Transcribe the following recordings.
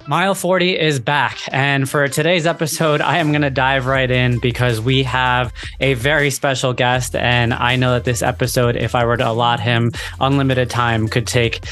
Mile 40 is back. And for today's episode, I am going to dive right in because we have a very special guest. And I know that this episode, if I were to allot him unlimited time, could take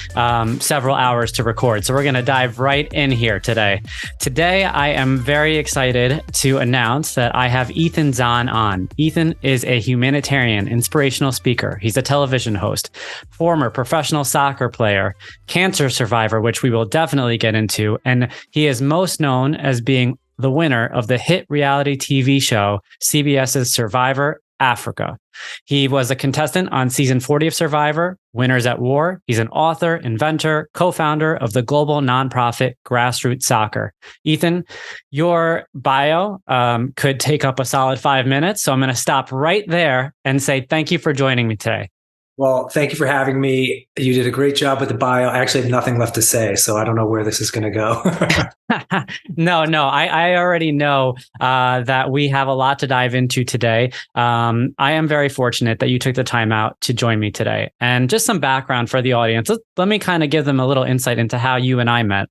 several hours to record. So we're going to dive right in here today. Today, I am very excited to announce that I have Ethan Zohn on. Ethan is a humanitarian, inspirational speaker. He's a television host, former professional soccer player, cancer survivor, which we will definitely get into, and he is most known as being the winner of the hit reality TV show CBS's Survivor Africa. He was a contestant on season 40 of Survivor, Winners at War. He's an author, inventor, co-founder of the global nonprofit Grassroot Soccer. Ethan, your bio could take up a solid 5 minutes, so I'm going to stop right there and say thank you for joining me today. Well, thank you for having me. You did a great job with the bio. I actually have nothing left to say, so I don't know where this is going to go. No, I already know that we have a lot to dive into today. I am very fortunate that you took the time out to join me today. And just some background for the audience. Let me kind of give them a little insight into how you and I met.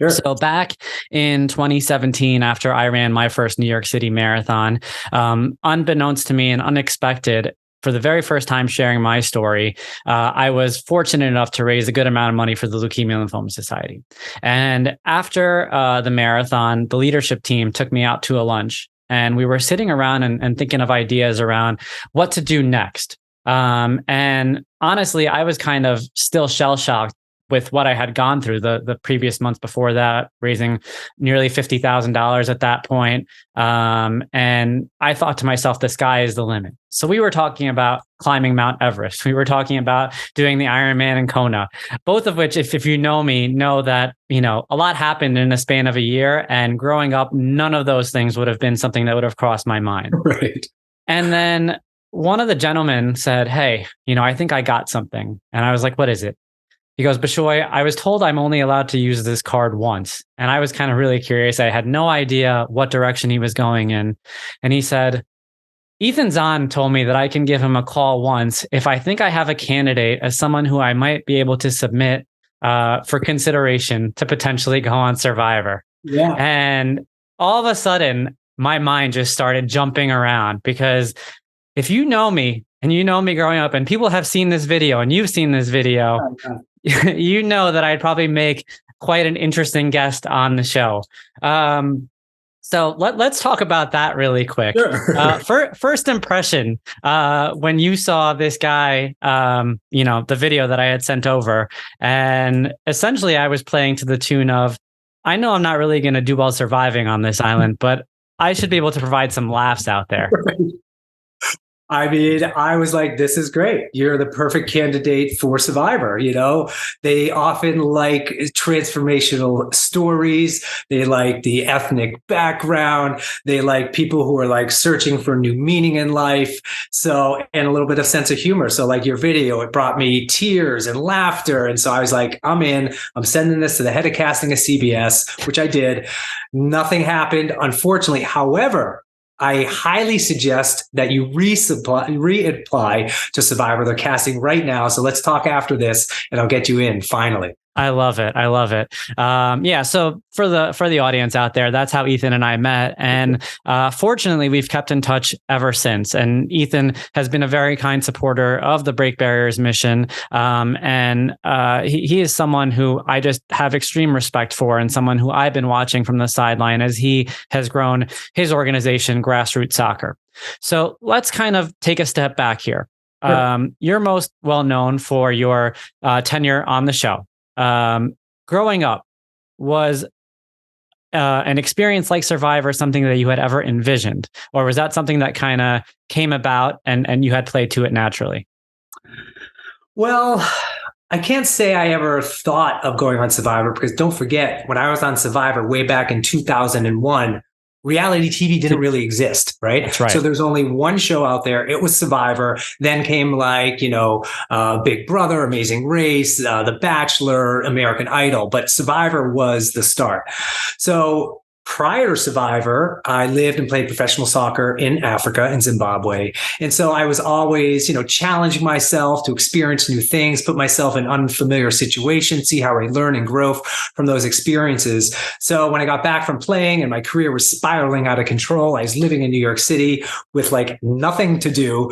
Sure. So back in 2017, after I ran my first New York City marathon, unbeknownst to me and unexpected, for the very first time sharing my story, I was fortunate enough to raise a good amount of money for the Leukemia and Lymphoma Society. And after the marathon, the leadership team took me out to a lunch, and we were sitting around and thinking of ideas around what to do next. And honestly, I was kind of still shell-shocked with what I had gone through the previous months before that, raising nearly $50,000 at that point. And I thought to myself, the sky is the limit. So we were talking about climbing Mount Everest. We were talking about doing the Ironman in Kona, both of which, if you know me, know that, a lot happened in a span of a year. And growing up, none of those things would have been something that would have crossed my mind. Right. And then one of the gentlemen said, "Hey, I think I got something." And I was like, "What is it?" He goes, "Bishoy, I was told I'm only allowed to use this card once." And I was kind of really curious. I had no idea what direction he was going in. And he said, "Ethan Zohn told me that I can give him a call once if I think I have a candidate as someone who I might be able to submit for consideration to potentially go on Survivor." Yeah. And all of a sudden, my mind just started jumping around, because if you know me and you know me growing up, and people have seen this video and you've seen this video, you know that I'd probably make quite an interesting guest on the show. So let's talk about that really quick. Sure. First impression, when you saw this guy, the video that I had sent over, and essentially I was playing to the tune of, I know I'm not really going to do well surviving on this island, but I should be able to provide some laughs out there. Right. I mean, I was like, this is great. You're the perfect candidate for Survivor. They often like transformational stories. They like the ethnic background. They like people who are like searching for new meaning in life. So, and a little bit of sense of humor. So like your video, it brought me tears and laughter. And so I was like, I'm in. I'm sending this to the head of casting of CBS, which I did. Nothing happened, unfortunately. However, I highly suggest that you reapply to Survivor. They're casting right now. So let's talk after this and I'll get you in finally. I love it. So for the audience out there, that's how Ethan and I met. And fortunately, we've kept in touch ever since. And Ethan has been a very kind supporter of the Break Barriers mission. He is someone who I just have extreme respect for, and someone who I've been watching from the sideline as he has grown his organization, Grassroot Soccer. So let's kind of take a step back here. Sure. You're most well known for your tenure on the show. Growing up, was an experience like Survivor something that you had ever envisioned, or was that something that kind of came about and you had played to it naturally? Well, I can't say I ever thought of going on Survivor, because don't forget, when I was on Survivor way back in 2001, reality TV didn't really exist, right? That's right. So there's only one show out there. It was Survivor. Then came Big Brother, Amazing Race, The Bachelor, American Idol. But Survivor was the start. So prior to Survivor, I lived and played professional soccer in Africa, in Zimbabwe. And so I was always, challenging myself to experience new things, put myself in unfamiliar situations, see how I learn and grow from those experiences. So when I got back from playing and my career was spiraling out of control, I was living in New York City with like nothing to do.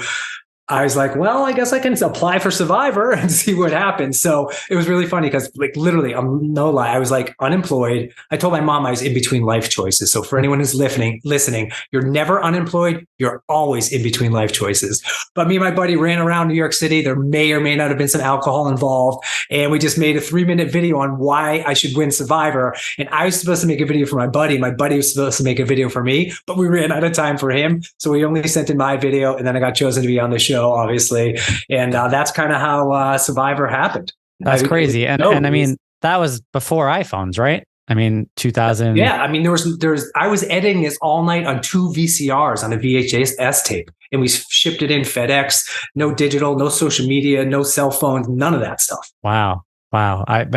I was like, well, I guess I can apply for Survivor and see what happens. So it was really funny because like literally, I'm no lie, I was like unemployed. I told my mom I was in between life choices. So for anyone who's listening, you're never unemployed. You're always in between life choices. But me and my buddy ran around New York City. There may or may not have been some alcohol involved. And we just made a 3-minute video on why I should win Survivor. And I was supposed to make a video for my buddy. My buddy was supposed to make a video for me, but we ran out of time for him. So we only sent in my video, and then I got chosen to be on the show, obviously. And that's kind of how Survivor happened. That's crazy. And I mean, that was before iPhones, right? I mean, 2000. Yeah. I mean, I was editing this all night on 2 VCRs on a VHS tape, and we shipped it in FedEx, no digital, no social media, no cell phones, none of that stuff. Wow. A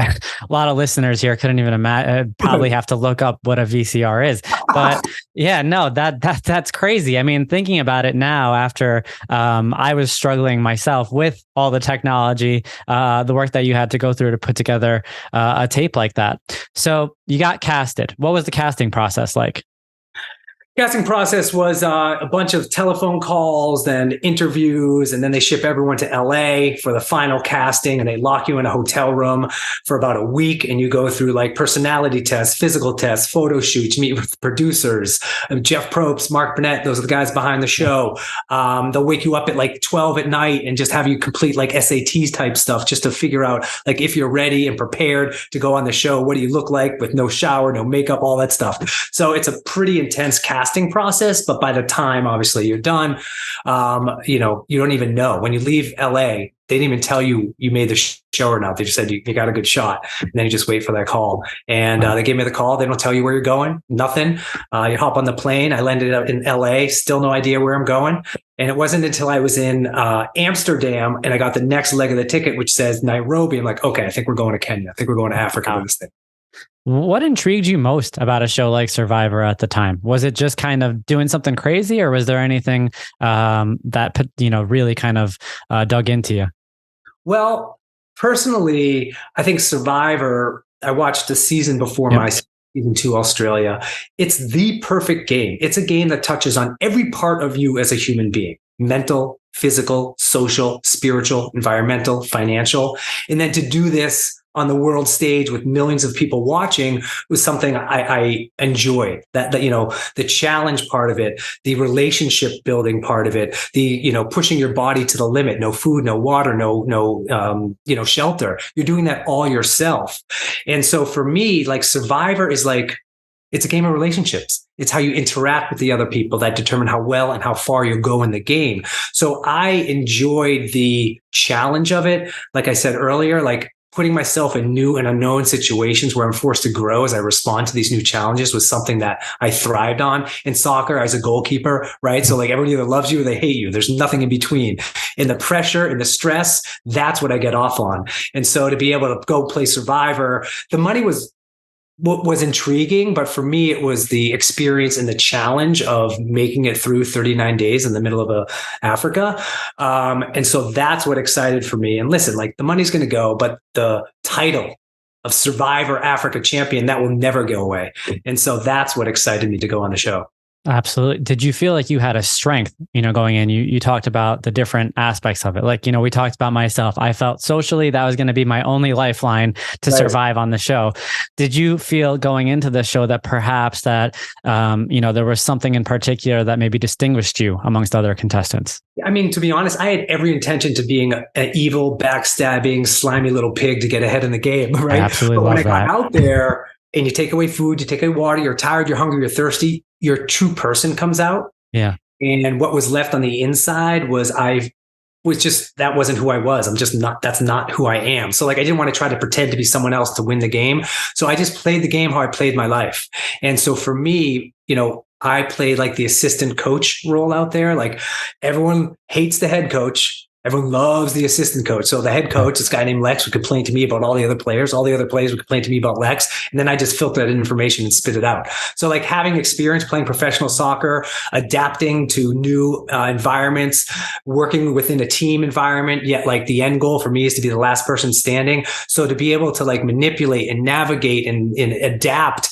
lot of listeners here couldn't even imagine, probably have to look up what a VCR is. But yeah, no, that's crazy. I mean, thinking about it now after I was struggling myself with all the technology, the work that you had to go through to put together a tape like that. So you got casted. What was the casting process like? Casting process was a bunch of telephone calls, then interviews, and then they ship everyone to LA for the final casting, and they lock you in a hotel room for about a week, and you go through like personality tests, physical tests, photo shoots, meet with producers, Jeff Probst, Mark Burnett, those are the guys behind the show. They'll wake you up at like 12 at night and just have you complete like SATs type stuff just to figure out like if you're ready and prepared to go on the show, what do you look like with no shower, no makeup, all that stuff. So it's a pretty intense casting process, but by the time obviously you're done, you don't even know. When you leave LA, they didn't even tell you made the show or not. They just said you got a good shot, and then you just wait for that call. And they gave me the call. They don't tell you where you're going, nothing. You hop on the plane. I landed up in LA, still no idea where I'm going. And it wasn't until I was in Amsterdam and I got the next leg of the ticket, which says Nairobi. I'm like, okay, I think we're going to Kenya. I think we're going to Africa with this thing. What intrigued you most about a show like Survivor at the time? Was it just kind of doing something crazy, or was there anything that really kind of dug into you? Well, personally, I think Survivor, I watched the season before my season 2 Australia. It's the perfect game. It's a game that touches on every part of you as a human being: mental, physical, social, spiritual, environmental, financial. And then to do this on the world stage with millions of people watching was something I enjoyed. That the challenge part of it, the relationship building part of it, the pushing your body to the limit. No food, no water, no shelter. You're doing that all yourself. And so for me, like Survivor is like, it's a game of relationships. It's how you interact with the other people that determine how well and how far you go in the game. So I enjoyed the challenge of it. Like I said earlier, like putting myself in new and unknown situations where I'm forced to grow as I respond to these new challenges was something that I thrived on. In soccer, as a goalkeeper, right? So like everybody either loves you or they hate you. There's nothing in between. In the pressure and the stress, that's what I get off on. And so to be able to go play Survivor, the money was intriguing, but for me, it was the experience and the challenge of making it through 39 days in the middle of Africa. And so that's what excited for me. And listen, like the money's going to go, but the title of Survivor Africa Champion, that will never go away. And so that's what excited me to go on the show. Absolutely. Did you feel like you had a strength, going in? You talked about the different aspects of it. Like, we talked about myself. I felt socially that was going to be my only lifeline to survive on the show. Did you feel going into the show that perhaps that, there was something in particular that maybe distinguished you amongst other contestants? I mean, to be honest, I had every intention to being an evil, backstabbing, slimy little pig to get ahead in the game, right? I absolutely love that. But when I got out there and you take away food, you take away water, you're tired, you're hungry, you're thirsty, your true person comes out. Yeah. And what was left on the inside was that wasn't who I was. That's not who I am. So like, I didn't want to try to pretend to be someone else to win the game. So I just played the game how I played my life. And so for me, I played like the assistant coach role out there. Like everyone hates the head coach. Everyone loves the assistant coach. So the head coach, this guy named Lex, would complain to me about all the other players. All the other players would complain to me about Lex. And then I just filter that information and spit it out. So like having experience playing professional soccer, adapting to new environments, working within a team environment, yet like the end goal for me is to be the last person standing. So to be able to like manipulate and navigate and adapt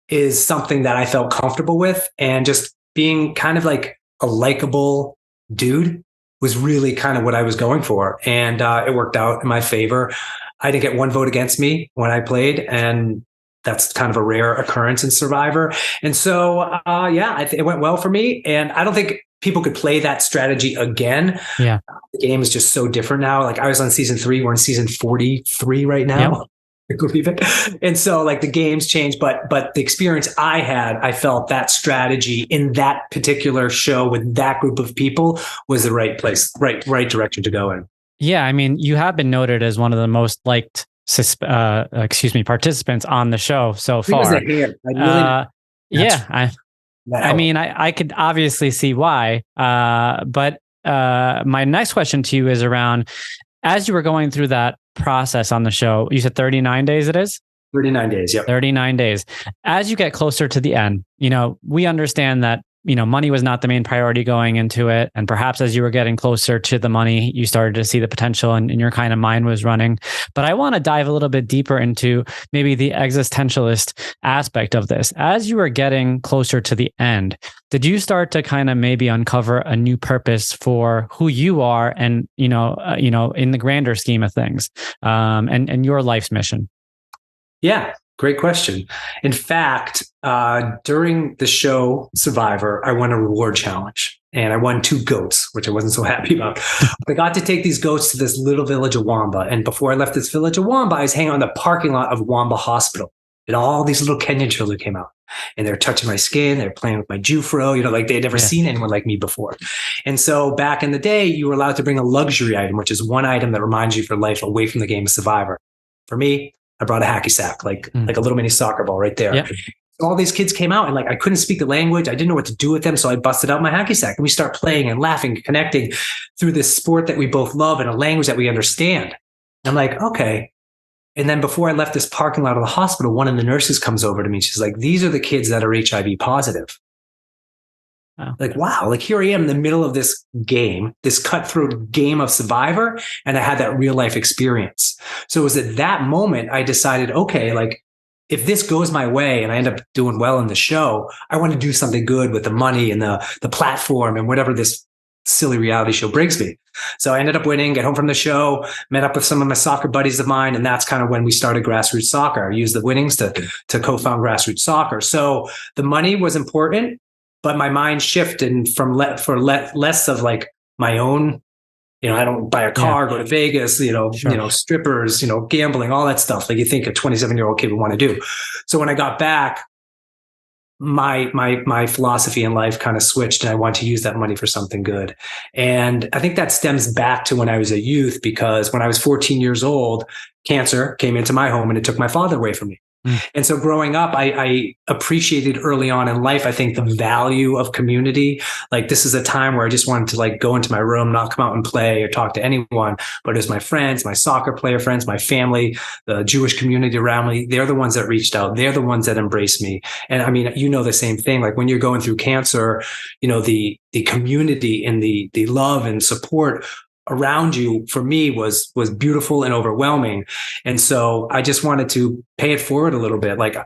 is something that I felt comfortable with. And just being kind of like a likable dude was really kind of what I was going for. And it worked out in my favor. I didn't get one vote against me when I played. And that's kind of a rare occurrence in Survivor. And so, it went well for me. And I don't think people could play that strategy again. Yeah. The game is just so different now. Like I was on season 3, we're in season 43 right now. Yep. I believe it. And so like the games changed, but the experience I had, I felt that strategy in that particular show with that group of people was the right place, right direction to go in. Yeah. I mean, you have been noted as one of the most liked participants on the show so far. I mean, I could obviously see why. But my next question to you is around, as you were going through that process on the show, you said 39 days it is? 39 days, yep. 39 days. As you get closer to the end, we understand that, money was not the main priority going into it. And perhaps as you were getting closer to the money, you started to see the potential and your kind of mind was running. But I want to dive a little bit deeper into maybe the existentialist aspect of this. As you were getting closer to the end, did you start to kind of maybe uncover a new purpose for who you are and, in the grander scheme of things, and your life's mission? Yeah. Great question. In fact, during the show Survivor, I won a reward challenge and I won 2 goats, which I wasn't so happy about. I got to take these goats to this little village of Wamba. And before I left this village of Wamba, I was hanging on the parking lot of Wamba Hospital. And all these little Kenyan children came out and they're touching my skin. They're playing with my Jufro, like they had never seen anyone like me before. And so back in the day, you were allowed to bring a luxury item, which is one item that reminds you for life away from the game of Survivor. For me, I brought a hacky sack, like a little mini soccer ball right there. Yep. So all these kids came out and I couldn't speak the language. I didn't know what to do with them. So I busted out my hacky sack and we start playing and laughing, and connecting through this sport that we both love and a language that we understand. I'm like, okay. And then before I left this parking lot of the hospital, one of the nurses comes over to me. She's like, these are the kids that are HIV positive. Wow. Like here I am in the middle of this game, this cutthroat game of Survivor. And I had that real life experience. So it was at that moment I decided, okay, if this goes my way and I end up doing well in the show, I want to do something good with the money and the platform and whatever this silly reality show brings me. So I ended up winning, get home from the show, met up with some of my soccer buddies of mine. And that's kind of when we started Grassroot Soccer. I used the winnings to co-found Grassroot Soccer. So the money was important, but my mind shifted from less of my own, I don't buy a car, go to Vegas, sure. Strippers, gambling, all that stuff. Like you think a 27-year-old kid would want to do. So when I got back, my philosophy in life kind of switched and I wanted to use that money for something good. And I think that stems back to when I was a youth, because when I was 14 years old, cancer came into my home and it took my father away from me. And so growing up, I appreciated early on in life, I think, the value of community. Like this is a time where I just wanted to go into my room, not come out and play or talk to anyone, but it was my friends, my soccer player friends, my family, the Jewish community around me. They're the ones that reached out. They're the ones that embraced me. And I mean, the same thing, like when you're going through cancer, the community and the love and support around you for me was beautiful and overwhelming. And so I just wanted to pay it forward a little bit. Like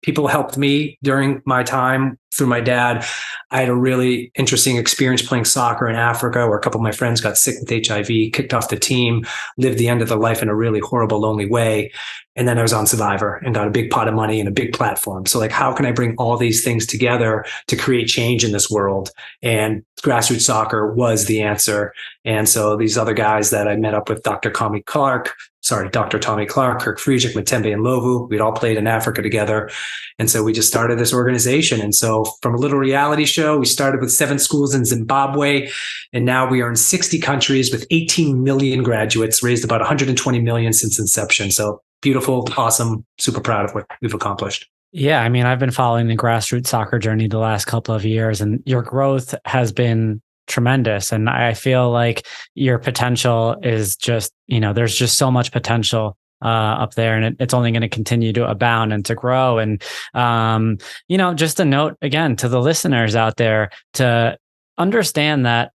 people helped me during my time through my dad. I had a really interesting experience playing soccer in Africa where a couple of my friends got sick with HIV, kicked off the team, lived the end of their life in a really horrible, lonely way. And then I was on Survivor and got a big pot of money and a big platform. So how can I bring all these things together to create change in this world? And Grassroot Soccer was the answer. And so these other guys that I met up with, Dr. Tommy Clark, Kirk Friedrich, Matembe, and Lovu, we'd all played in Africa together. And so we just started this organization. And so from a little reality show, we started with 7 schools in Zimbabwe. And now we are in 60 countries with 18 million graduates, raised about 120 million since inception. So beautiful, awesome, super proud of what we've accomplished. Yeah, I mean, I've been following the Grassroot Soccer journey the last couple of years, and your growth has been tremendous. And I feel like your potential is just, there's just so much potential up there, and it's only going to continue to abound and to grow. And, just a note again to the listeners out there to understand that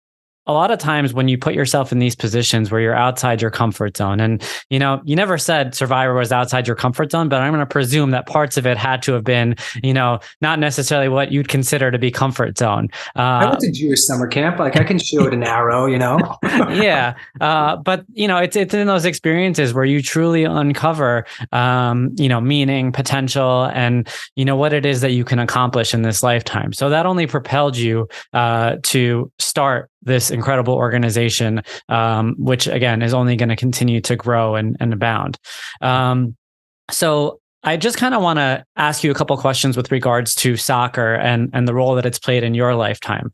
a lot of times when you put yourself in these positions where you're outside your comfort zone, and, you never said Survivor was outside your comfort zone, but I'm going to presume that parts of it had to have been, not necessarily what you'd consider to be comfort zone. I went to Jewish summer camp. Like I can shoot an arrow, Yeah. But it's in those experiences where you truly uncover, meaning, potential, and, what it is that you can accomplish in this lifetime. So that only propelled you to start this incredible organization, which again is only going to continue to grow and abound. So I just kind of want to ask you a couple questions with regards to soccer and the role that it's played in your lifetime.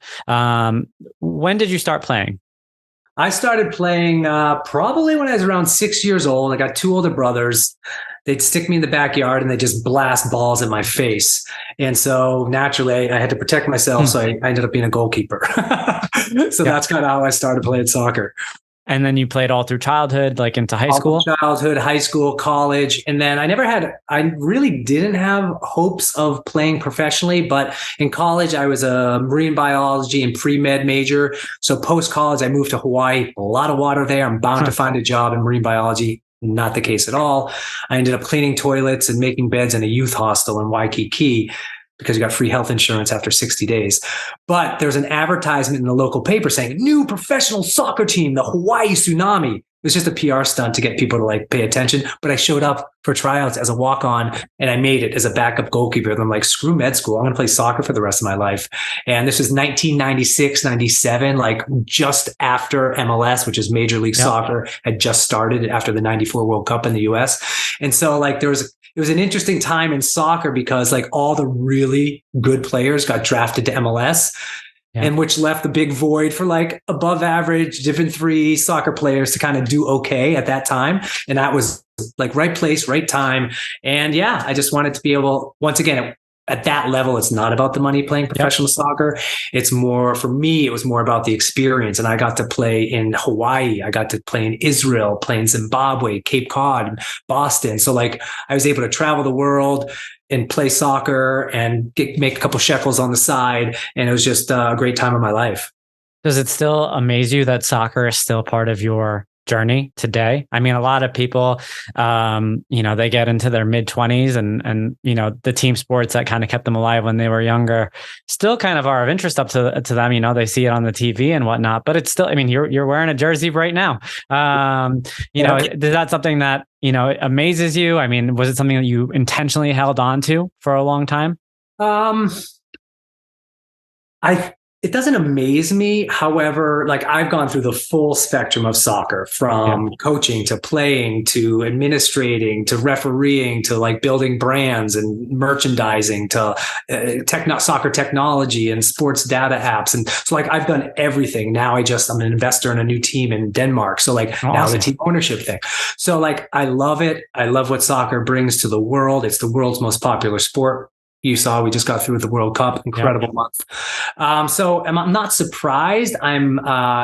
When did you start playing? I started playing probably when I was around 6 years old. I got two older brothers. They'd stick me in the backyard and they just blast balls in my face. And so naturally I had to protect myself. So I ended up being a goalkeeper. So that's kind of how I started playing soccer. And then you played all through childhood, like into high school? Childhood, high school, college. And then I really didn't have hopes of playing professionally, but in college, I was a marine biology and pre-med major. So post-college, I moved to Hawaii, a lot of water there. I'm bound to find a job in marine biology. Not the case at all. I ended up cleaning toilets and making beds in a youth hostel in Waikiki, because you got free health insurance after 60 days. But there's an advertisement in the local paper saying, new professional soccer team, the Hawaii Tsunami. It was just a PR stunt to get people to pay attention. But I showed up for tryouts as a walk-on and I made it as a backup goalkeeper. And I'm like, screw med school. I'm going to play soccer for the rest of my life. And this was 1996, 97, just after MLS, which is Major League Soccer, had just started after the 94 World Cup in the US. And so it was an interesting time in soccer because all the really good players got drafted to MLS. Yeah. And which left the big void for above average Division 3 soccer players to kind of do okay at that time. And that was right place, right time. And yeah, I just wanted to be able, once again, at that level, it's not about the money playing professional soccer. It's more, for me, it was more about the experience. And I got to play in Hawaii. I got to play in Israel, play in Zimbabwe, Cape Cod, Boston. So I was able to travel the world and play soccer and make a couple shekels on the side. And it was just a great time of my life. Does it still amaze you that soccer is still part of your journey today? I mean, a lot of people, they get into their mid-20s and the team sports that kind of kept them alive when they were younger still kind of are of interest up to them. They see it on the TV and whatnot, but it's still, I mean, you're wearing a jersey right now. Is that something that, amazes you? I mean, was it something that you intentionally held on to for a long time? It doesn't amaze me. However, I've gone through the full spectrum of soccer, from coaching to playing to administrating to refereeing to building brands and merchandising to soccer technology and sports data apps. And so I've done everything. Now I'm an investor in a new team in Denmark. So awesome. Now the team ownership thing. So I love it. I love what soccer brings to the world. It's the world's most popular sport. You saw we just got through with the World Cup. Incredible month. So I'm not surprised. I'm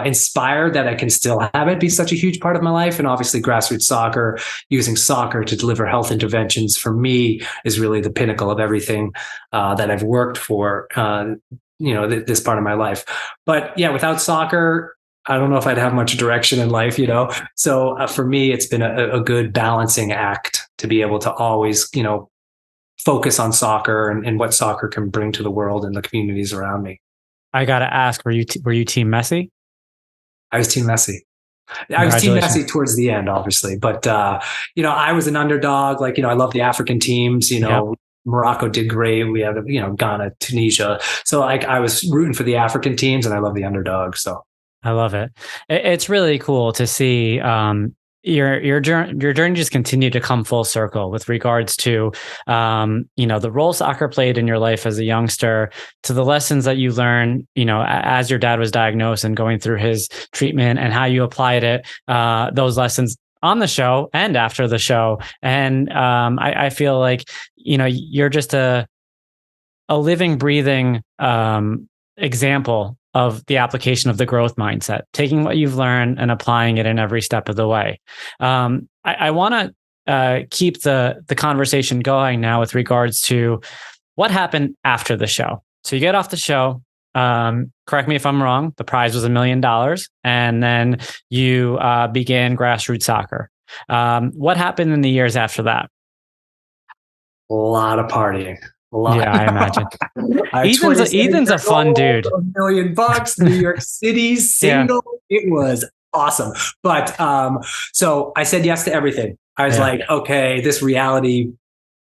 inspired that I can still have it be such a huge part of my life. And obviously Grassroot Soccer, using soccer to deliver health interventions, for me is really the pinnacle of everything that I've worked for, this part of my life. But yeah, without soccer, I don't know if I'd have much direction in life, So for me, it's been a good balancing act to be able to always, focus on soccer and what soccer can bring to the world and the communities around me. I got to ask, were you team Messi? I was team Messi. I was team Messi towards the end, obviously, but I was an underdog. I love the African teams, Morocco did great. We had, Ghana, Tunisia. So I was rooting for the African teams and I love the underdog. So I love it. It's really cool to see, your journey just continued to come full circle with regards to, the role soccer played in your life as a youngster, to the lessons that you learned, as your dad was diagnosed and going through his treatment, and how you applied it, those lessons on the show and after the show. And I feel like, you're just a living, breathing example of the application of the growth mindset, taking what you've learned and applying it in every step of the way. I want to keep the conversation going now with regards to what happened after the show. So you get off the show. Correct me if I'm wrong. The prize was $1 million, and then you began Grassroot Soccer. What happened in the years after that? A lot of partying. A lot. Yeah, I imagine. Ethan's a fun dude. $1 million, New York City, single. Yeah. It was awesome. But so I said yes to everything. I was like, okay, this reality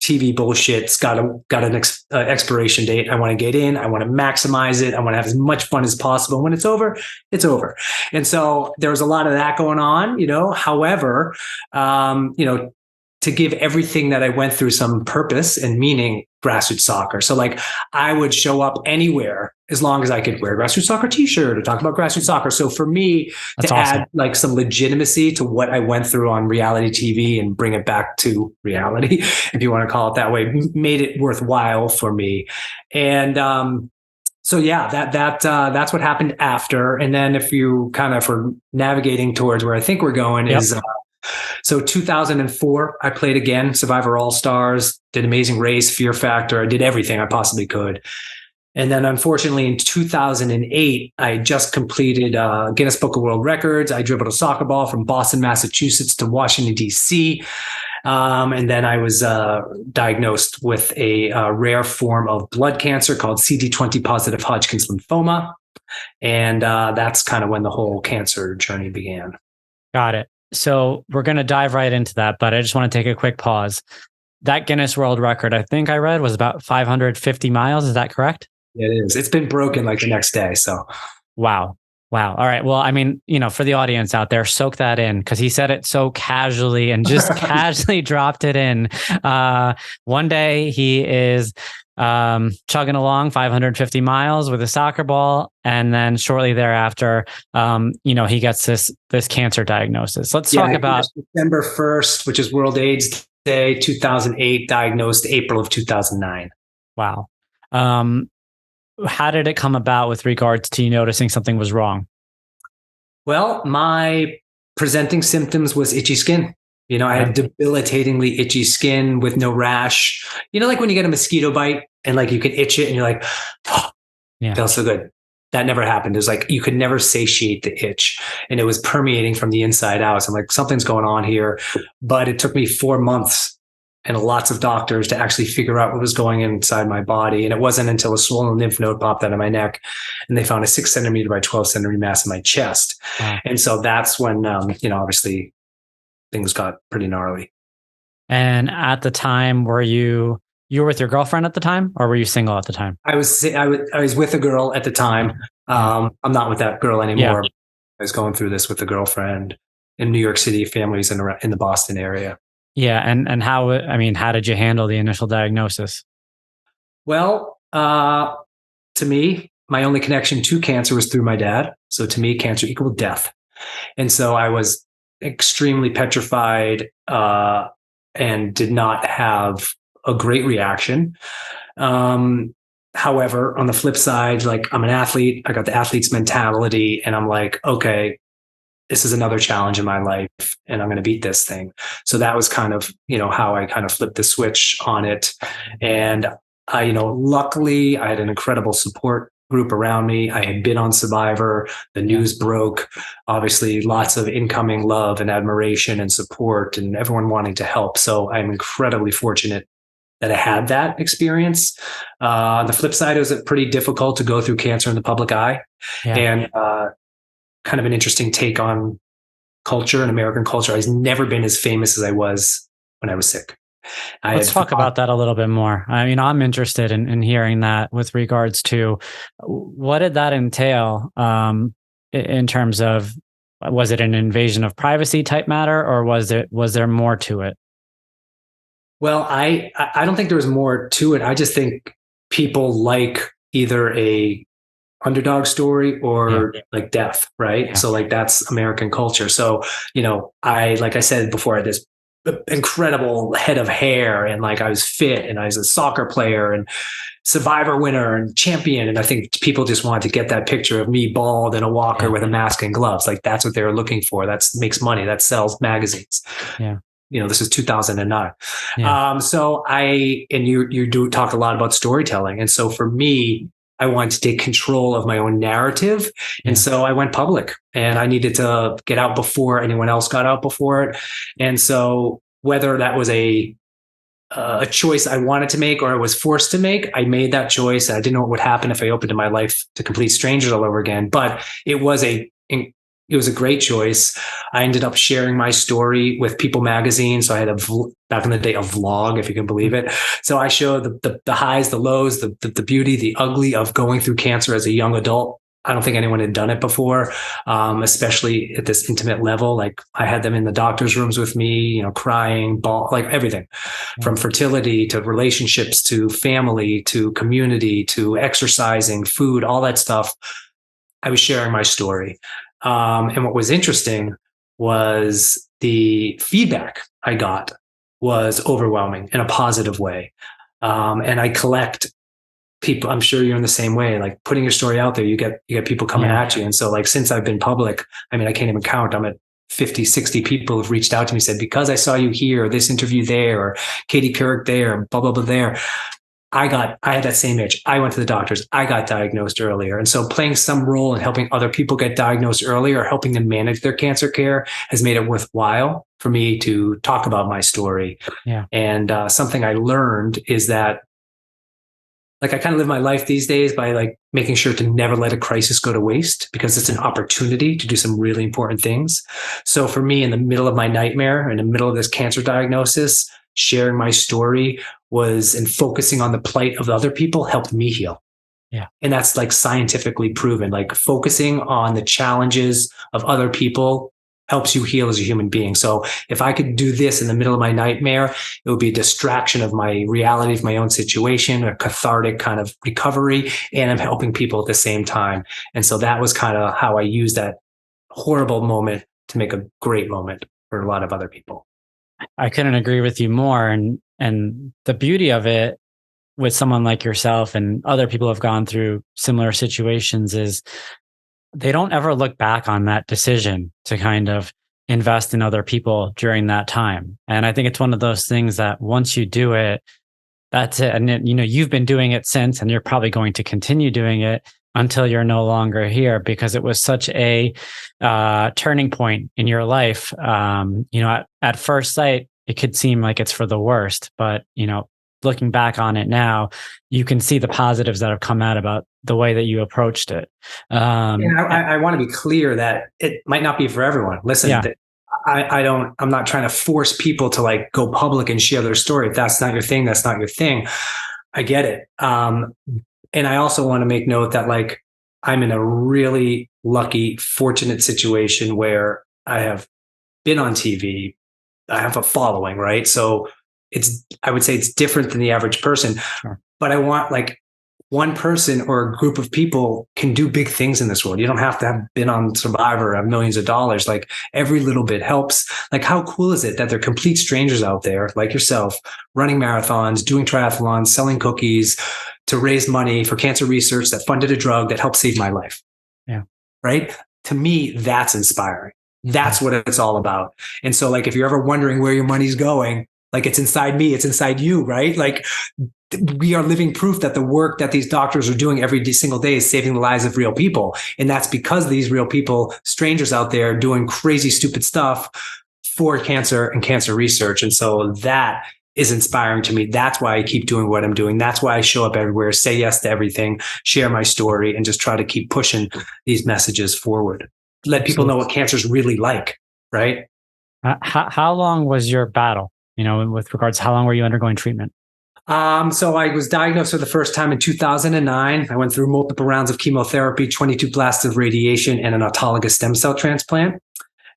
TV bullshit's got an expiration date. I want to get in. I want to maximize it. I want to have as much fun as possible. When it's over, it's over. And so there was a lot of that going on, However, to give everything that I went through some purpose and meaning, Grassroot Soccer. So like I would show up anywhere as long as I could wear a Grassroot Soccer t-shirt or talk about Grassroot Soccer. So for me to add like some legitimacy to what I went through on reality TV and bring it back to reality, if you want to call it that way, made it worthwhile for me. And so yeah, that's what happened after. And then if you kind of for navigating towards where I think we're going is so 2004, I played again, Survivor All-Stars, did Amazing Race, Fear Factor. I did everything I possibly could. And then unfortunately in 2008, I just completed Guinness Book of World Records. I dribbled a soccer ball from Boston, Massachusetts to Washington, D.C. And then I was diagnosed with a rare form of blood cancer called CD20 positive Hodgkin's lymphoma. And that's kind of when the whole cancer journey began. Got it. So we're going to dive right into that, but I just want to take a quick pause. That Guinness World Record, I think I read, was about 550 miles. Is that correct? It is. It's been broken like the next day. So, wow. All right. Well, I mean, for the audience out there, soak that in because he said it so casually and just casually dropped it in. One day he is chugging along 550 miles with a soccer ball. And then shortly thereafter, he gets this cancer diagnosis. Let's talk about December 1st, which is World AIDS Day, 2008, diagnosed April of 2009. Wow. How did it come about with regards to you noticing something was wrong? Well, my presenting symptoms was itchy skin. I had debilitatingly itchy skin with no rash. Like when you get a mosquito bite and like you can itch it and you're like, oh, feels so good. That never happened. It was like you could never satiate the itch and it was permeating from the inside out. So I'm like, something's going on here. But it took me 4 months and lots of doctors to actually figure out what was going inside my body. And it wasn't until a swollen lymph node popped out of my neck and they found a 6 centimeter by 12 centimeter mass in my chest. Wow. And so that's when, obviously things got pretty gnarly. And at the time, were you with your girlfriend at the time or were you single at the time? I was with a girl at the time. I'm not with that girl anymore. Yeah. I was going through this with a girlfriend in New York City, families in the Boston area. Yeah. And how did you handle the initial diagnosis? Well, to me, my only connection to cancer was through my dad. So to me, cancer equaled death. And so I was extremely petrified and did not have a great reaction. However, on the flip side, like I'm an athlete, I got the athlete's mentality and I'm like, okay, this is another challenge in my life and I'm going to beat this thing. So that was kind of, how I kind of flipped the switch on it. And I, luckily I had an incredible support group around me. I had been on Survivor. The news broke. Obviously, lots of incoming love and admiration and support and everyone wanting to help. So I'm incredibly fortunate that I had that experience. On the flip side, it was pretty difficult to go through cancer in the public eye and kind of an interesting take on culture and American culture. I've never been as famous as I was when I was sick. Let's talk about that a little bit more. I mean, I'm interested in hearing that with regards to what did that entail in terms of, was it an invasion of privacy type matter or was there more to it? Well, I don't think there was more to it. I just think people like either a underdog story or like death, right? Yeah. So like that's American culture. So, like I said before, I had this incredible head of hair, and like I was fit, and I was a soccer player and Survivor winner and champion. And I think people just wanted to get that picture of me bald in a walker with a mask and gloves. Like that's what they were looking for. That makes money. That sells magazines. Yeah. This is 2009. Yeah. So you do talk a lot about storytelling. And so for me, I wanted to take control of my own narrative. And so I went public, and I needed to get out before anyone else got out before it. And so whether that was a choice I wanted to make or I was forced to make, I made that choice. I didn't know what would happen if I opened my life to complete strangers all over again, but it was a great choice. I ended up sharing my story with People magazine. So I had back in the day, a vlog, if you can believe it. So I showed the highs, the lows, the beauty, the ugly of going through cancer as a young adult. I don't think anyone had done it before, especially at this intimate level. Like I had them in the doctor's rooms with me, crying, like everything from fertility to relationships to family to community to exercising, food, all that stuff. I was sharing my story. And what was interesting was the feedback I got was overwhelming in a positive way. And I collect people. I'm sure you're in the same way, like putting your story out there, you get people coming at you. And so like, since I've been public, I mean, I can't even count. I'm at 50, 60 people who've reached out to me, said, because I saw you here, or this interview there, or Katie Couric there, blah, blah, blah there. I had that same itch. I went to the doctors. I got diagnosed earlier. And so playing some role in helping other people get diagnosed earlier, or helping them manage their cancer care, has made it worthwhile for me to talk about my story. Yeah. And something I learned is that, like, I kind of live my life these days by like making sure to never let a crisis go to waste, because it's an opportunity to do some really important things. So for me, in the middle of my nightmare, in the middle of this cancer diagnosis, sharing my story and focusing on the plight of other people helped me heal. Yeah. And that's like scientifically proven, like focusing on the challenges of other people helps you heal as a human being. So if I could do this in the middle of my nightmare, it would be a distraction of my reality, of my own situation, a cathartic kind of recovery, and I'm helping people at the same time. And so that was kind of how I used that horrible moment to make a great moment for a lot of other people. I couldn't agree with you more. And the beauty of it with someone like yourself and other people who have gone through similar situations is they don't ever look back on that decision to kind of invest in other people during that time. And I think it's one of those things that once you do it, that's it. And you've been doing it since, and you're probably going to continue doing it until you're no longer here, because it was such a turning point in your life. At first sight, it could seem like it's for the worst, but looking back on it now, you can see the positives that have come out about the way that you approached it. I want to be clear that it might not be for everyone. Listen, I'm not trying to force people to like go public and share their story. If that's not your thing, that's not your thing. I get it. And I also want to make note that like, I'm in a really lucky, fortunate situation where I have been on TV. I have a following, right? So I would say it's different than the average person, sure. But I want like one person or a group of people can do big things in this world. You don't have to have been on Survivor, have millions of dollars. Like every little bit helps. Like how cool is it that there are complete strangers out there like yourself, running marathons, doing triathlons, selling cookies to raise money for cancer research that funded a drug that helped save my life. Yeah. Right. To me, that's inspiring. That's what it's all about. And so like, if you're ever wondering where your money's going, like it's inside me, it's inside you, right? Like we are living proof that the work that these doctors are doing every single day is saving the lives of real people. And that's because these real people, strangers out there doing crazy, stupid stuff for cancer and cancer research. And so that is inspiring to me. That's why I keep doing what I'm doing. That's why I show up everywhere, say yes to everything, share my story, and just try to keep pushing these messages forward. Let people know what cancer is really like, right? How long was your battle? With regards to how long were you undergoing treatment? So I was diagnosed for the first time in 2009. I went through multiple rounds of chemotherapy, 22 blasts of radiation, and an autologous stem cell transplant.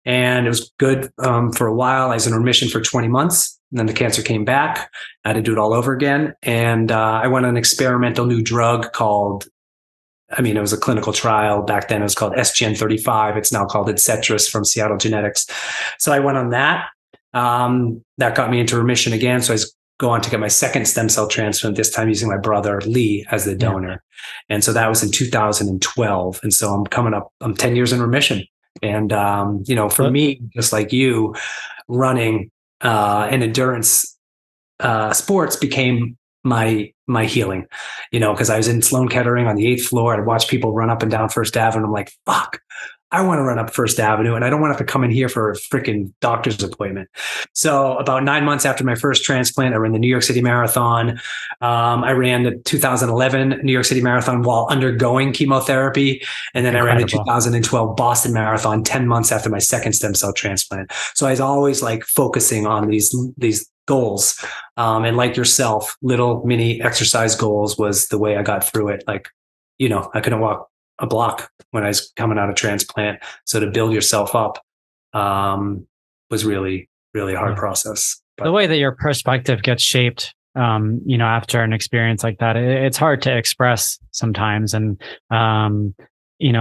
And it was good for a while. I was in remission for 20 months. And then the cancer came back. I had to do it all over again. And I went on an experimental new drug called, it was a clinical trial. Back then it was called SGN35. It's now called Etcetras from Seattle Genetics. So I went on that. That got me into remission again. So I go on to get my second stem cell transplant, this time using my brother Lee as the donor. And so that was in 2012. And so I'm 10 years in remission. And, for me, just like you, running and endurance sports became my healing, because I was in Sloan Kettering on the 8th floor. I'd watch people run up and down First Avenue. I'm like, fuck, I want to run up First Avenue and I don't want to have to come in here for a freaking doctor's appointment. So about 9 months after my first transplant, I ran the New York City Marathon. I ran the 2011 New York City Marathon while undergoing chemotherapy. And then I ran the 2012 Boston Marathon 10 months after my second stem cell transplant. So I was always like focusing on these goals. And like yourself, little mini exercise goals was the way I got through it. Like, I couldn't walk a block when I was coming out of transplant. So to build yourself up was really, really a hard process. But the way that your perspective gets shaped, after an experience like that, it's hard to express sometimes. And,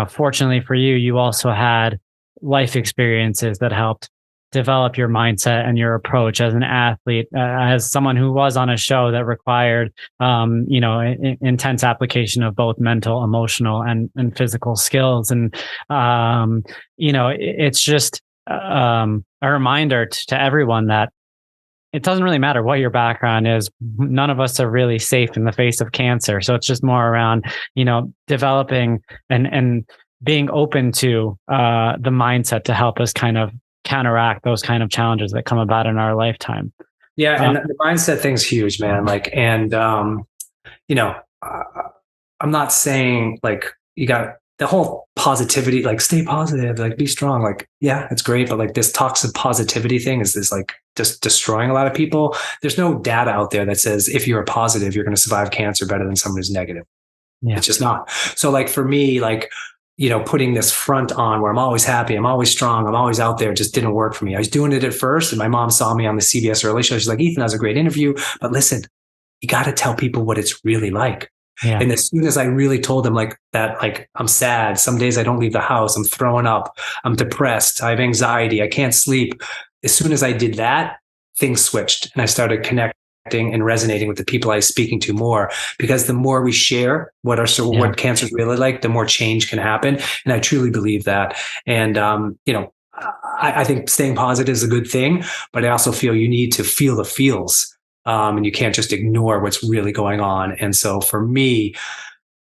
fortunately for you, you also had life experiences that helped develop your mindset and your approach as an athlete, as someone who was on a show that required, intense application of both mental, emotional, and physical skills. And, it's just a reminder to everyone that it doesn't really matter what your background is. None of us are really safe in the face of cancer. So it's just more around, developing and being open to the mindset to help us kind of counteract those kind of challenges that come about in our lifetime. Yeah. And the mindset thing's huge, man. I'm not saying like you got the whole positivity, like stay positive, like be strong. Like, yeah, it's great. But like this toxic positivity thing is like just destroying a lot of people. There's no data out there that says if you're positive, you're going to survive cancer better than someone who's negative. Yeah. It's just not. So like for me, like, putting this front on where I'm always happy, I'm always strong, I'm always out there just didn't work for me. I was doing it at first, and my mom saw me on the CBS Early Show. She's like, Ethan, that was a great interview, but listen, you got to tell people what it's really like. Yeah. And as soon as I really told them like that, like I'm sad, some days I don't leave the house, I'm throwing up, I'm depressed, I have anxiety, I can't sleep. As soon as I did that, things switched and I started connecting and resonating with the people I was speaking to more, because the more we share what cancer is really like, the more change can happen. And I truly believe that. And, I think staying positive is a good thing, but I also feel you need to feel the feels. And you can't just ignore what's really going on. And so for me,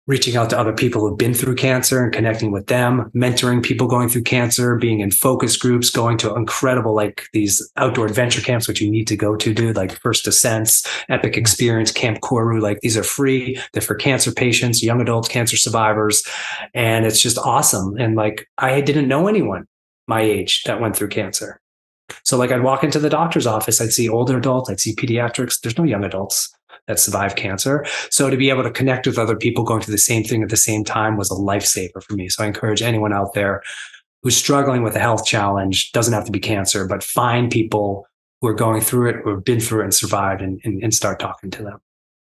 reaching out to other people who've been through cancer and connecting with them, mentoring people going through cancer, being in focus groups, going to incredible, like these outdoor adventure camps, which you need to go to, dude, like First Ascents, Epic Experience, Camp Koru, like these are free. They're for cancer patients, young adults, cancer survivors. And it's just awesome. And like, I didn't know anyone my age that went through cancer. So like I'd walk into the doctor's office, I'd see older adults, I'd see pediatrics. There's no young adults that survive cancer. So to be able to connect with other people going through the same thing at the same time was a lifesaver for me. So I encourage anyone out there who's struggling with a health challenge, doesn't have to be cancer, but find people who are going through it, who have been through it and survived, and start talking to them.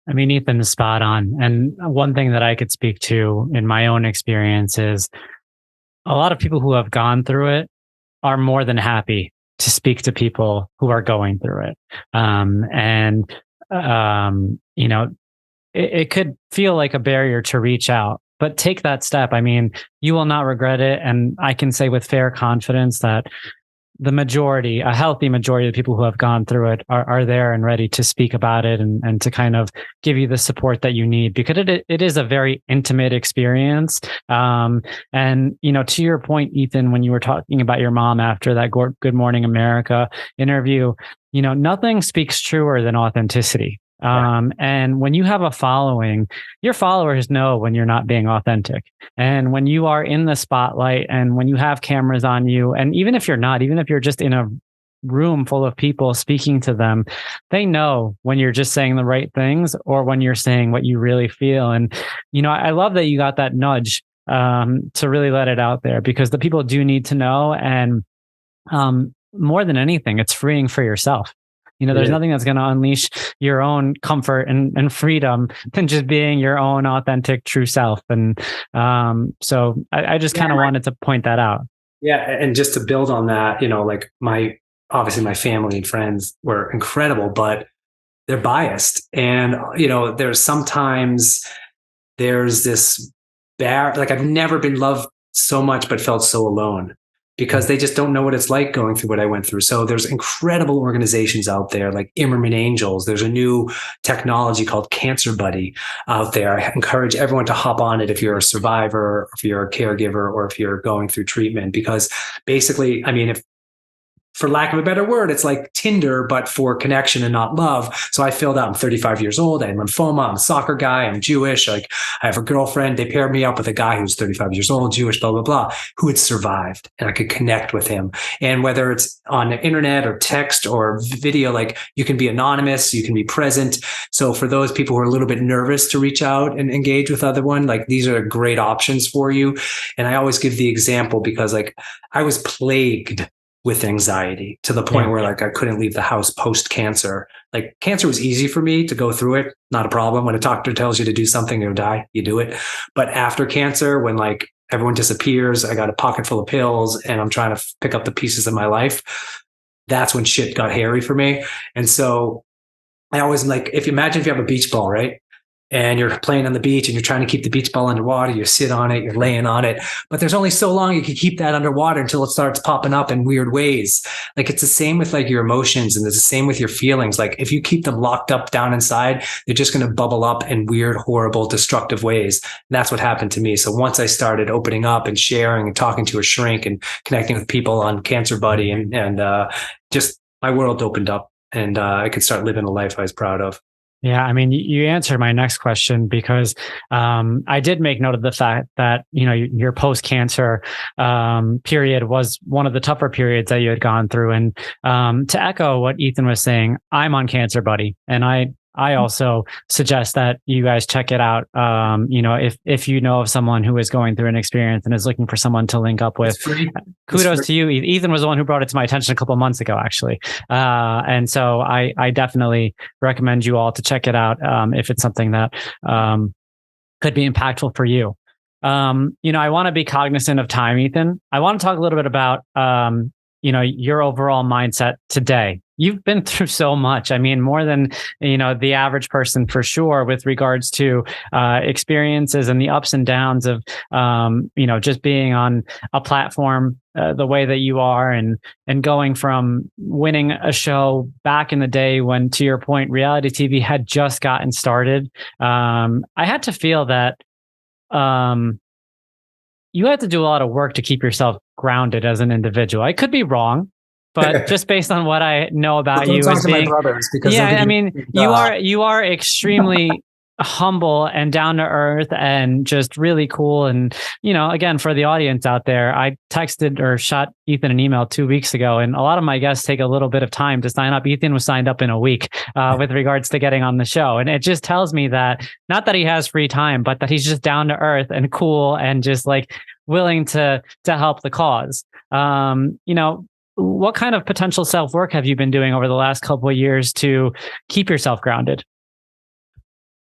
I mean, Ethan is spot on. And one thing that I could speak to in my own experience is a lot of people who have gone through it are more than happy to speak to people who are going through it. It could feel like a barrier to reach out, but take that step. I mean, you will not regret it. And I can say with fair confidence that a healthy majority of the people who have gone through it are there and ready to speak about it and to kind of give you the support that you need, because it is a very intimate experience. And, to your point, Ethan, when you were talking about your mom after that Good Morning America interview, nothing speaks truer than authenticity. And when you have a following, your followers know when you're not being authentic. And when you are in the spotlight and when you have cameras on you, and even if you're just in a room full of people speaking to them, they know when you're just saying the right things or when you're saying what you really feel. And, I love that you got that nudge to really let it out there, because the people do need to know. And more than anything, it's freeing for yourself. There's nothing that's going to unleash your own comfort and freedom than just being your own authentic, true self. And so I just kind of wanted to point that out. Yeah. And just to build on that, like my obviously my family and friends were incredible, but they're biased. And, there's this like I've never been loved so much, but felt so alone because they just don't know what it's like going through what I went through. So there's incredible organizations out there like Immerman Angels. There's a new technology called Cancer Buddy out there. I encourage everyone to hop on it if you're a survivor, if you're a caregiver, or if you're going through treatment, because basically, I mean, if for lack of a better word, it's like Tinder, but for connection and not love. So I filled out, I'm 35 years old. I had lymphoma. I'm a soccer guy. I'm Jewish. Like I have a girlfriend. They paired me up with a guy who's 35 years old, Jewish, blah, blah, blah, who had survived, and I could connect with him. And whether it's on the internet or text or video, like you can be anonymous, you can be present. So for those people who are a little bit nervous to reach out and engage with other one, like these are great options for you. And I always give the example because like I was plagued with anxiety to the point where like I couldn't leave the house post cancer. Like cancer was easy for me to go through it. Not a problem. When a doctor tells you to do something, you'll die, you do it. But after cancer, when like everyone disappears, I got a pocket full of pills and I'm trying to pick up the pieces of my life. That's when shit got hairy for me. And so I always like, imagine if you have a beach ball, right? And you're playing on the beach and you're trying to keep the beach ball underwater, you sit on it, you're laying on it, but there's only so long you can keep that underwater until it starts popping up in weird ways. Like it's the same with like your emotions, and it's the same with your feelings. Like if you keep them locked up down inside, they're just going to bubble up in weird, horrible, destructive ways. And that's what happened to me. So once I started opening up and sharing and talking to a shrink and connecting with people on Cancer Buddy and just my world opened up, and I could start living a life I was proud of. Yeah, I mean, you answered my next question because I did make note of the fact that, you know, your post-cancer period was one of the tougher periods that you had gone through. And to echo what Ethan was saying, I'm on Cancer Buddy, and I also suggest that you guys check it out. You know, if you know of someone who is going through an experience and is looking for someone to link up with, kudos to you. Ethan was the one who brought it to my attention a couple of months ago, actually. And so I definitely recommend you all to check it out if it's something that could be impactful for you. You know, I want to be cognizant of time, Ethan. I want to talk a little bit about, you know, your overall mindset today. You've been through so much. I mean, more than, you know, the average person for sure, with regards to experiences and the ups and downs of, you know, just being on a platform the way that you are, and going from winning a show back in the day when, to your point, reality TV had just gotten started. I had to feel that you had to do a lot of work to keep yourself grounded as an individual. I could be wrong, but just based on what I know about you as being, my brothers, because yeah, I mean, you are extremely humble and down to earth and just really cool. And, you know, again, for the audience out there, I texted or shot Ethan an email 2 weeks ago, and a lot of my guests take a little bit of time to sign up. Ethan was signed up in a week with regards to getting on the show. And it just tells me that, not that he has free time, but that he's just down to earth and cool and just like willing to help the cause. You know, what kind of potential self-work have you been doing over the last couple of years to keep yourself grounded?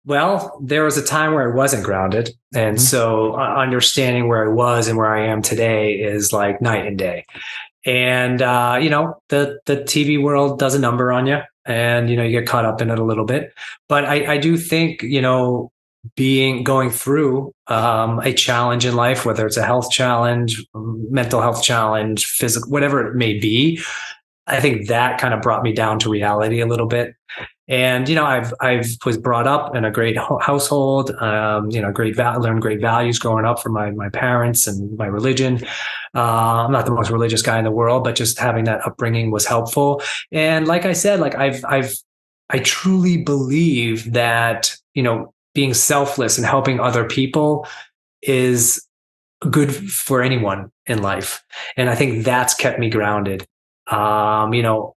Well, there was a time where I wasn't grounded. And so understanding where I was and where I am today is like night and day. And, you know, the TV world does a number on you, and, you know, you get caught up in it a little bit. But I do think, you know, going through a challenge in life, whether it's a health challenge, mental health challenge, physical, whatever it may be, I think that kind of brought me down to reality a little bit. And, you know, I was brought up in a great household, you know, learned great values growing up from my parents and my religion. I'm not the most religious guy in the world, but just having that upbringing was helpful. And like I said, like I truly believe that, you know, being selfless and helping other people is good for anyone in life. And I think that's kept me grounded. You know,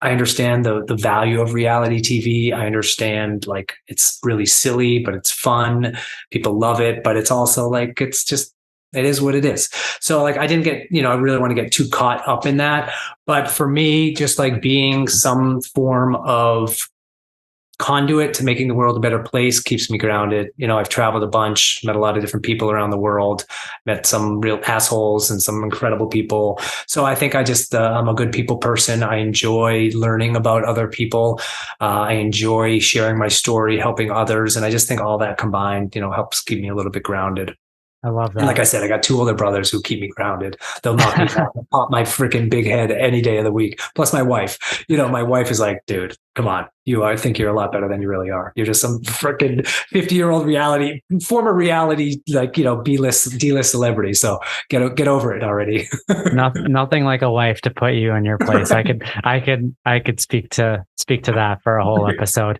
I understand the value of reality TV. I understand like it's really silly, but it's fun. People love it, but it's also like, it is what it is. So like, I didn't get, you know, I really want to get too caught up in that. But for me, just like being some form of conduit to making the world a better place, keeps me grounded. I've traveled a bunch, met a lot of different people around the world, met some real assholes and some incredible people. So I think I'm a good people person. I enjoy learning about other people. I enjoy sharing my story, helping others. And I just think all that combined, helps keep me a little bit grounded. I love that. And like I said, I got 2 older brothers who keep me grounded. They'll knock me down and pop my freaking big head any day of the week. Plus my wife. My wife is like, dude, come on. I think you're a lot better than you really are. You're just some freaking 50-year-old former reality, B-list, D-list celebrity. So get over it already. Nothing like a wife to put you in your place. I could speak to that for a whole episode.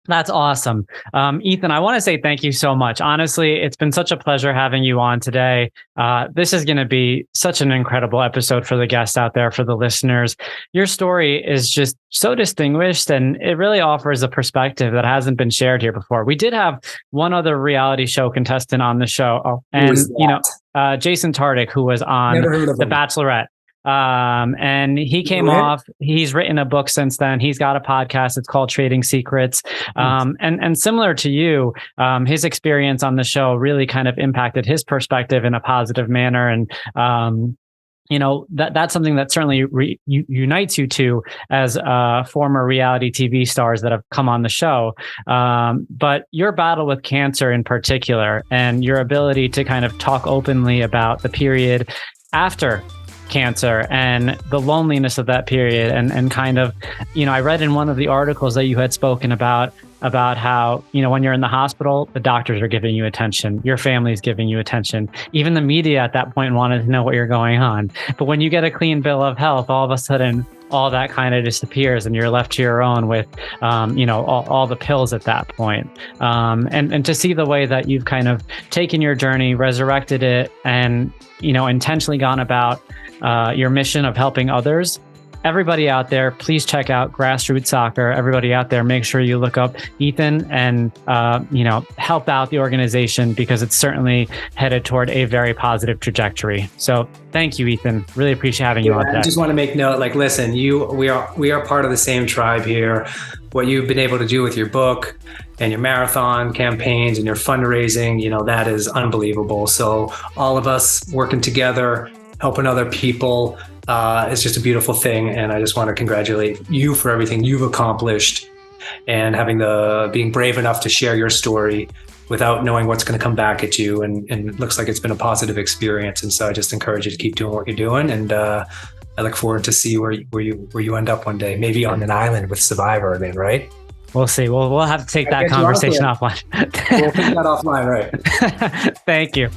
That's awesome. Ethan, I want to say thank you so much. Honestly, it's been such a pleasure having you on today. This is going to be such an incredible episode for the guests out there, for the listeners. Your story is just so distinguished, and it really offers a perspective that hasn't been shared here before. We did have one other reality show contestant on the show, and Jason Tardik, who was on The Bachelorette. And he came off, he's written a book since then. He's got a podcast. It's called Trading Secrets. And similar to you, his experience on the show really kind of impacted his perspective in a positive manner. And, that's something that certainly unites you two as former reality TV stars that have come on the show. But your battle with cancer in particular, and your ability to kind of talk openly about the period after cancer and the loneliness of that period, and kind of, I read in one of the articles that you had spoken about how, when you're in the hospital, the doctors are giving you attention, your family's giving you attention, even the media at that point wanted to know what you're going on. But when you get a clean bill of health, all of a sudden all that kind of disappears and you're left to your own with, all the pills at that point. And to see the way that you've kind of taken your journey, resurrected it, and, intentionally gone about your mission of helping others. Everybody out there, please check out Grassroot Soccer. Everybody out there, make sure you look up Ethan and, help out the organization, because it's certainly headed toward a very positive trajectory. So thank you, Ethan. Really appreciate having you on today. I just want to make note, listen, we are part of the same tribe here. What you've been able to do with your book and your marathon campaigns and your fundraising, that is unbelievable. So all of us working together, helping other people, is just a beautiful thing. And I just want to congratulate you for everything you've accomplished, and being brave enough to share your story without knowing what's going to come back at you. And it looks like it's been a positive experience. And so I just encourage you to keep doing what you're doing. And I look forward to see where you end up one day, maybe on an island with Survivor then, right? We'll see. We'll have to take that conversation offline. We'll take that offline, right? Thank you.